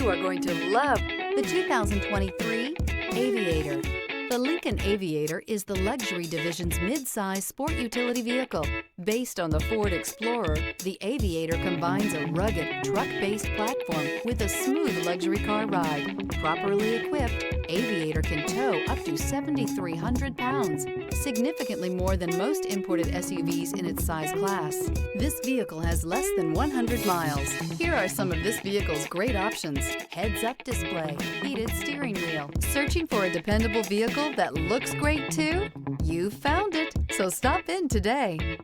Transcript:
You are going to love the 2023 Aviator. The Lincoln Aviator is the luxury division's mid-size sport utility vehicle. Based on the Ford Explorer, the Aviator combines a rugged, truck-based platform with a smooth luxury car ride. Properly equipped, Aviator can tow up to 7,300 pounds, significantly more than most imported SUVs in its size class. This vehicle has less than 100 miles. Here are some of this vehicle's great options: heads-up display, heated steering wheel. Searching for a dependable vehicle that looks great too? You found it, so stop in today.